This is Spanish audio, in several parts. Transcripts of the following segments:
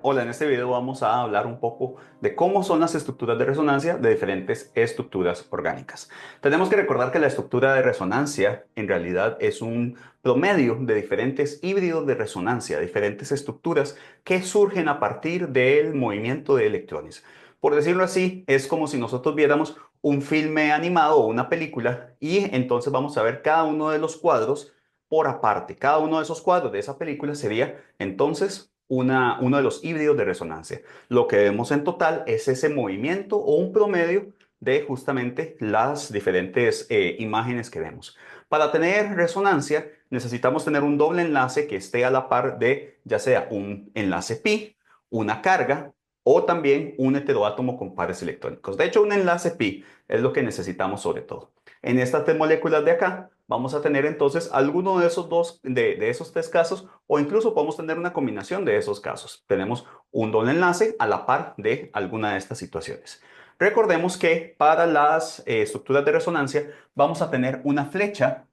Hola, en este video vamos a hablar un poco de cómo son las estructuras de resonancia de diferentes estructuras orgánicas. Tenemos que recordar que la estructura de resonancia en realidad es un promedio de diferentes híbridos de resonancia, diferentes estructuras que surgen a partir del movimiento de electrones. Por decirlo así, es como si nosotros viéramos un filme animado o una película y entonces vamos a ver cada uno de los cuadros por aparte. Cada uno de esos cuadros de esa película sería entonces uno de los híbridos de resonancia. Lo que vemos en total es ese movimiento o un promedio de justamente las diferentes imágenes que vemos. Para tener resonancia necesitamos tener un doble enlace que esté a la par de ya sea un enlace pi, una carga o también un heteroátomo con pares electrónicos. De hecho, un enlace pi es lo que necesitamos sobre todo. En estas tres moléculas de acá vamos a tener entonces alguno de esos de esos tres casos o incluso podemos tener una combinación de esos casos. Tenemos un doble enlace a la par de alguna de estas situaciones. Recordemos que para las estructuras de resonancia vamos a tener una flecha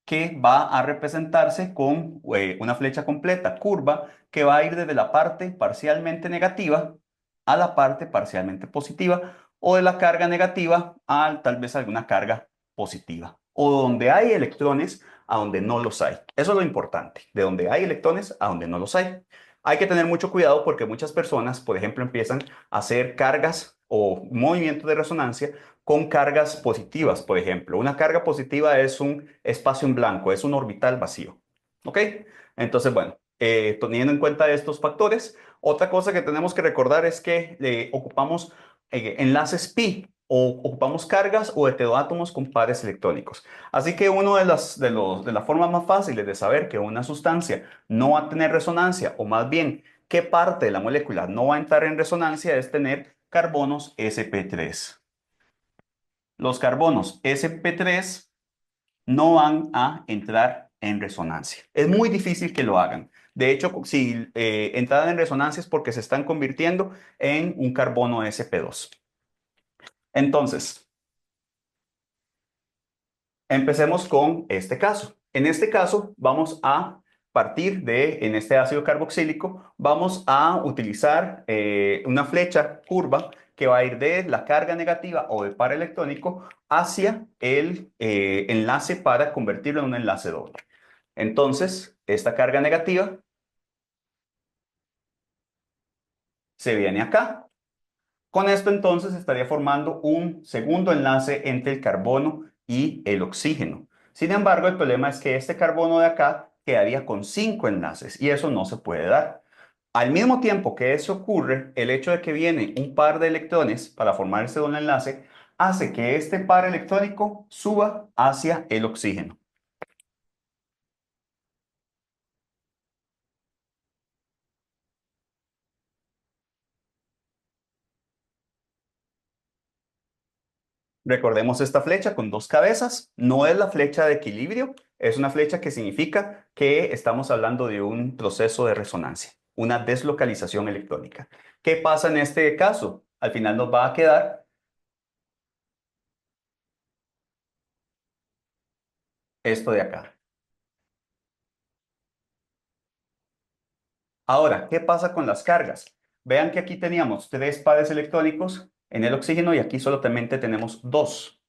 que va a representarse con una flecha completa, curva, que va a ir desde la parte parcialmente negativa a la parte parcialmente positiva o de la carga negativa a tal vez alguna carga positiva o donde hay electrones a donde no los hay. Eso es lo importante, de donde hay electrones a donde no los hay. Hay que tener mucho cuidado porque muchas personas, por ejemplo, empiezan a hacer cargas o movimientos de resonancia con cargas positivas, por ejemplo. Una carga positiva es un espacio en blanco, es un orbital vacío. ¿Ok? Entonces, bueno, teniendo en cuenta estos factores, otra cosa que tenemos que recordar es que ocupamos enlaces pi o ocupamos cargas o heteroátomos con pares electrónicos. Así que una de las formas más fáciles de saber que una sustancia no va a tener resonancia, o más bien qué parte de la molécula no va a entrar en resonancia, es tener carbonos sp3. Los carbonos sp3 no van a entrar en resonancia. Es muy difícil que lo hagan. De hecho, si entran en resonancia es porque se están convirtiendo en un carbono sp2. Entonces, empecemos con este caso. En este caso, vamos a partir en este ácido carboxílico, vamos a utilizar una flecha curva que va a ir de la carga negativa o del par electrónico hacia el enlace para convertirlo en un enlace doble. Entonces, esta carga negativa se viene acá. Con esto entonces estaría formando un segundo enlace entre el carbono y el oxígeno. Sin embargo, el problema es que este carbono de acá quedaría con 5 enlaces y eso no se puede dar. Al mismo tiempo que eso ocurre, el hecho de que viene un par de electrones para formar ese doble enlace hace que este par electrónico suba hacia el oxígeno. Recordemos esta flecha con dos cabezas. No es la flecha de equilibrio, es una flecha que significa que estamos hablando de un proceso de resonancia, una deslocalización electrónica. ¿Qué pasa en este caso? Al final nos va a quedar esto de acá. Ahora, ¿qué pasa con las cargas? Vean que aquí teníamos tres pares electrónicos en el oxígeno y aquí solamente tenemos dos.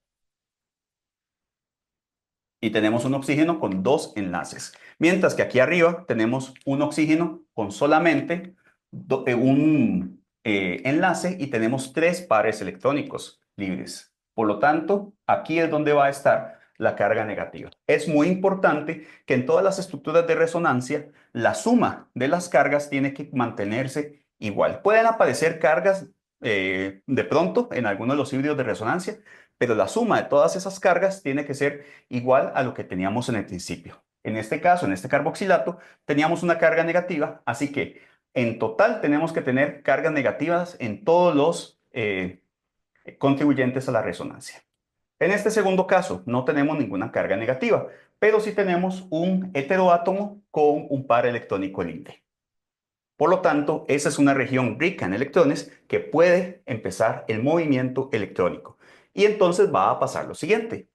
Y tenemos un oxígeno con dos enlaces. Mientras que aquí arriba tenemos un oxígeno con solamente un enlace y tenemos tres pares electrónicos libres. Por lo tanto, aquí es donde va a estar la carga negativa. Es muy importante que en todas las estructuras de resonancia, la suma de las cargas tiene que mantenerse igual. Pueden aparecer cargas de pronto en algunos de los híbridos de resonancia, pero la suma de todas esas cargas tiene que ser igual a lo que teníamos en el principio. En este caso, en este carboxilato, teníamos una carga negativa, así que en total tenemos que tener cargas negativas en todos los contribuyentes a la resonancia. En este segundo caso, no tenemos ninguna carga negativa, pero sí tenemos un heteroátomo con un par electrónico libre. Por lo tanto, esa es una región rica en electrones que puede empezar el movimiento electrónico. Y entonces va a pasar lo siguiente.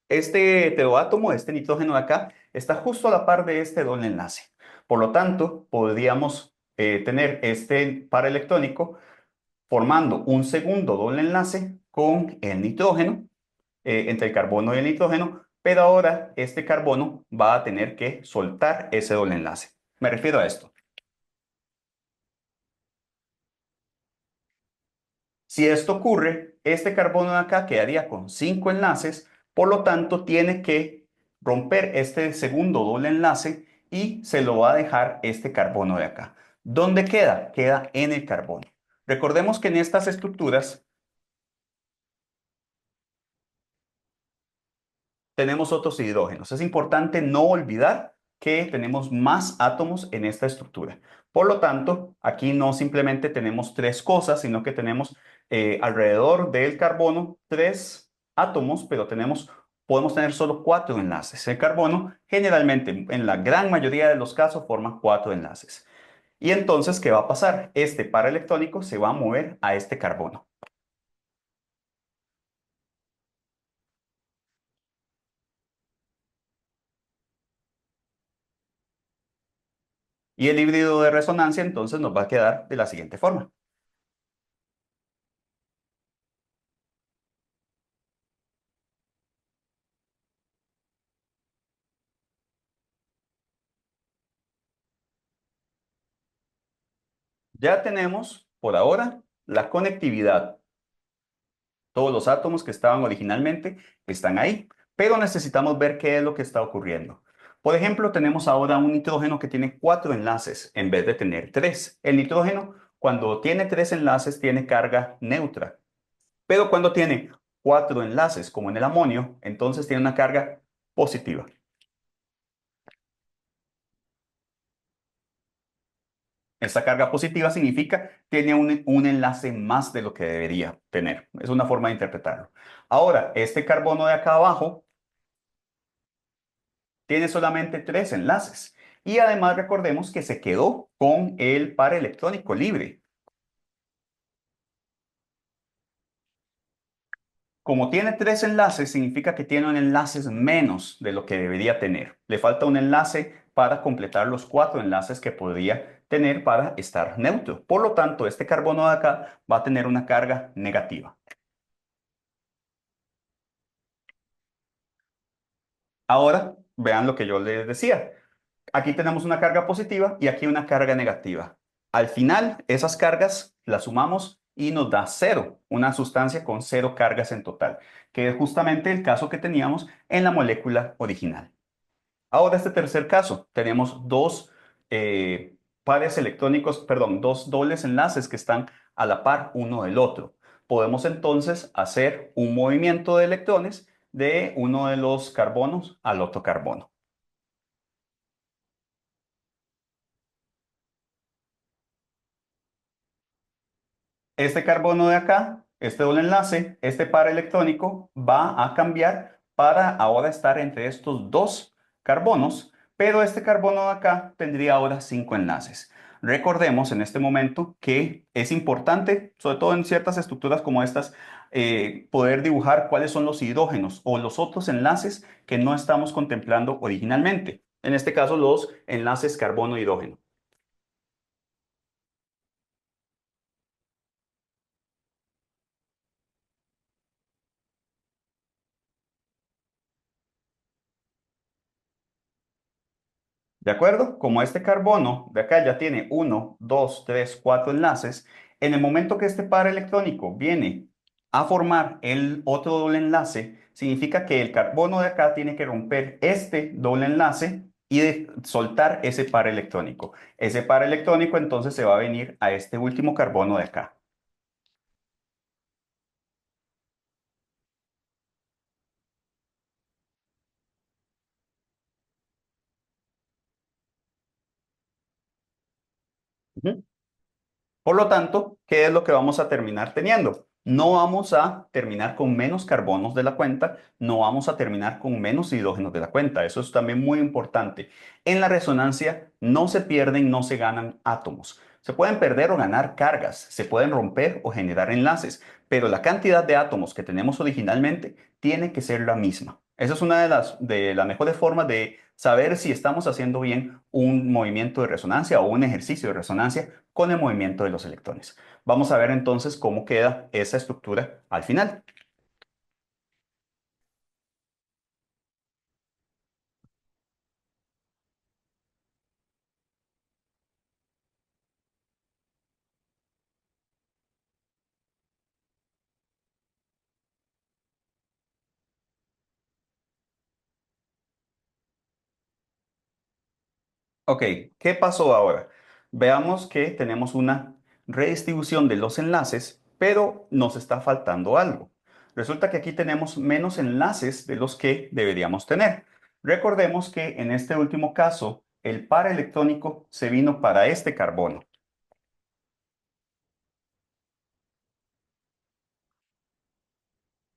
Este heteroátomo, este nitrógeno de acá, está justo a la par de este doble enlace. Por lo tanto, podríamos tener este par electrónico formando un segundo doble enlace con el nitrógeno, entre el carbono y el nitrógeno, pero ahora este carbono va a tener que soltar ese doble enlace. Me refiero a esto. Si esto ocurre, este carbono de acá quedaría con 5 enlaces, por lo tanto tiene que romper este segundo doble enlace y se lo va a dejar este carbono de acá. ¿Dónde queda? Queda en el carbono. Recordemos que en estas estructuras tenemos otros hidrógenos. Es importante no olvidar que tenemos más átomos en esta estructura. Por lo tanto, aquí no simplemente tenemos tres cosas, sino que tenemos alrededor del carbono tres átomos, pero podemos tener solo cuatro enlaces. El carbono generalmente, en la gran mayoría de los casos, forma cuatro enlaces. Y entonces, ¿qué va a pasar? Este par electrónico se va a mover a este carbono. Y el híbrido de resonancia entonces nos va a quedar de la siguiente forma. Ya tenemos, por ahora, la conectividad. Todos los átomos que estaban originalmente están ahí, pero necesitamos ver qué es lo que está ocurriendo. Por ejemplo, tenemos ahora un nitrógeno que tiene cuatro enlaces en vez de tener tres. El nitrógeno, cuando tiene tres enlaces, tiene carga neutra, pero cuando tiene cuatro enlaces, como en el amonio, entonces tiene una carga positiva. Esta carga positiva significa que tiene un enlace más de lo que debería tener. Es una forma de interpretarlo. Ahora, este carbono de acá abajo tiene solamente tres enlaces. Y además recordemos que se quedó con el par electrónico libre. Como tiene tres enlaces, significa que tiene un enlaces menos de lo que debería tener. Le falta un enlace para completar los cuatro enlaces que podría tener para estar neutro. Por lo tanto, este carbono de acá va a tener una carga negativa. Ahora, vean lo que yo les decía. Aquí tenemos una carga positiva y aquí una carga negativa. Al final, esas cargas las sumamos y nos da cero, una sustancia con cero cargas en total, que es justamente el caso que teníamos en la molécula original. Ahora, este tercer caso, tenemos dos pares electrónicos, perdón, dos dobles enlaces que están a la par uno del otro. Podemos entonces hacer un movimiento de electrones de uno de los carbonos al otro carbono. Este carbono de acá, este doble enlace, este par electrónico va a cambiar para ahora estar entre estos dos carbonos, pero este carbono de acá tendría ahora cinco enlaces. Recordemos en este momento que es importante, sobre todo en ciertas estructuras como estas, poder dibujar cuáles son los hidrógenos o los otros enlaces que no estamos contemplando originalmente. En este caso, los enlaces carbono-hidrógeno. ¿De acuerdo? Como este carbono de acá ya tiene uno, 2, 3, 4 enlaces, en el momento que este par electrónico viene a formar el otro doble enlace, significa que el carbono de acá tiene que romper este doble enlace y soltar ese par electrónico. Ese par electrónico entonces se va a venir a este último carbono de acá. Ujú. Por lo tanto, ¿qué es lo que vamos a terminar teniendo? No vamos a terminar con menos carbonos de la cuenta, no vamos a terminar con menos hidrógenos de la cuenta. Eso es también muy importante. En la resonancia no se pierden, no se ganan átomos. Se pueden perder o ganar cargas, se pueden romper o generar enlaces, pero la cantidad de átomos que tenemos originalmente tiene que ser la misma. Esa es una de las mejores formas de saber si estamos haciendo bien un movimiento de resonancia o un ejercicio de resonancia con el movimiento de los electrones. Vamos a ver entonces cómo queda esa estructura al final. Ok, ¿qué pasó ahora? Veamos que tenemos una redistribución de los enlaces, pero nos está faltando algo. Resulta que aquí tenemos menos enlaces de los que deberíamos tener. Recordemos que en este último caso, el par electrónico se vino para este carbono.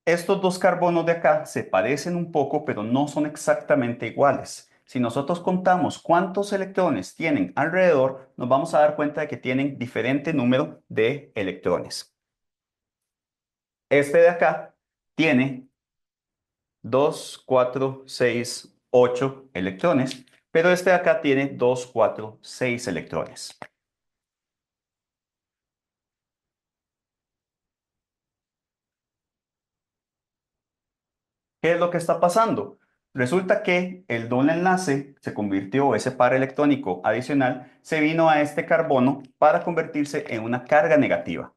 Estos dos carbonos de acá se parecen un poco, pero no son exactamente iguales. Si nosotros contamos cuántos electrones tienen alrededor, nos vamos a dar cuenta de que tienen diferente número de electrones. Este de acá tiene 2, 4, 6, 8 electrones, pero este de acá tiene 2, 4, 6 electrones. ¿Qué es lo que está pasando? Resulta que el doble enlace se convirtió, ese par electrónico adicional, se vino a este carbono para convertirse en una carga negativa.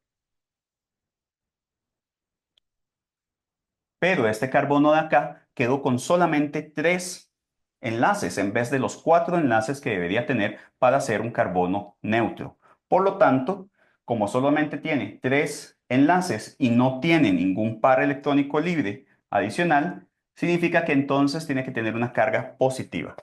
Pero este carbono de acá quedó con solamente 3 enlaces en vez de los 4 enlaces que debería tener para ser un carbono neutro. Por lo tanto, como solamente tiene 3 enlaces y no tiene ningún par electrónico libre adicional, significa que entonces tiene que tener una carga positiva.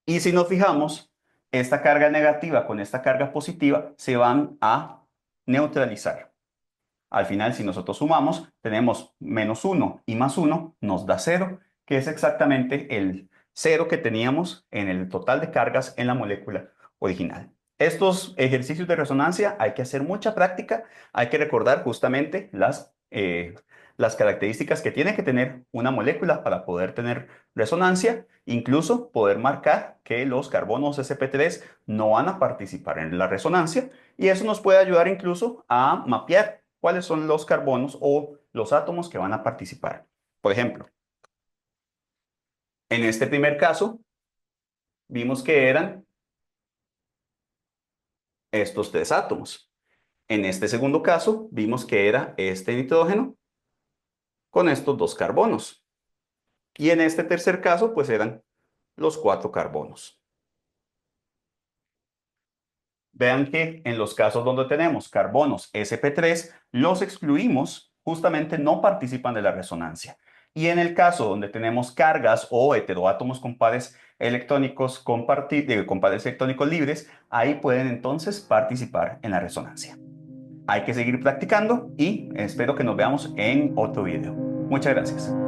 Y si nos fijamos, esta carga negativa con esta carga positiva se van a neutralizar. Al final, si nosotros sumamos, tenemos menos uno y más uno nos da cero, que es exactamente el cero que teníamos en el total de cargas en la molécula original. Estos ejercicios de resonancia hay que hacer mucha práctica, hay que recordar justamente las características que tiene que tener una molécula para poder tener resonancia, incluso poder marcar que los carbonos sp3 no van a participar en la resonancia y eso nos puede ayudar incluso a mapear cuáles son los carbonos o los átomos que van a participar. Por ejemplo, en este primer caso, vimos que eran estos 3 átomos. En este segundo caso, vimos que era este nitrógeno con estos 2 carbonos. Y en este tercer caso, pues eran los 4 carbonos. Vean que en los casos donde tenemos carbonos sp3, los excluimos, justamente no participan de la resonancia. Y en el caso donde tenemos cargas o heteroátomos con pares electrónicos con pares electrónicos libres, ahí pueden entonces participar en la resonancia. Hay que seguir practicando y espero que nos veamos en otro video. Muchas gracias.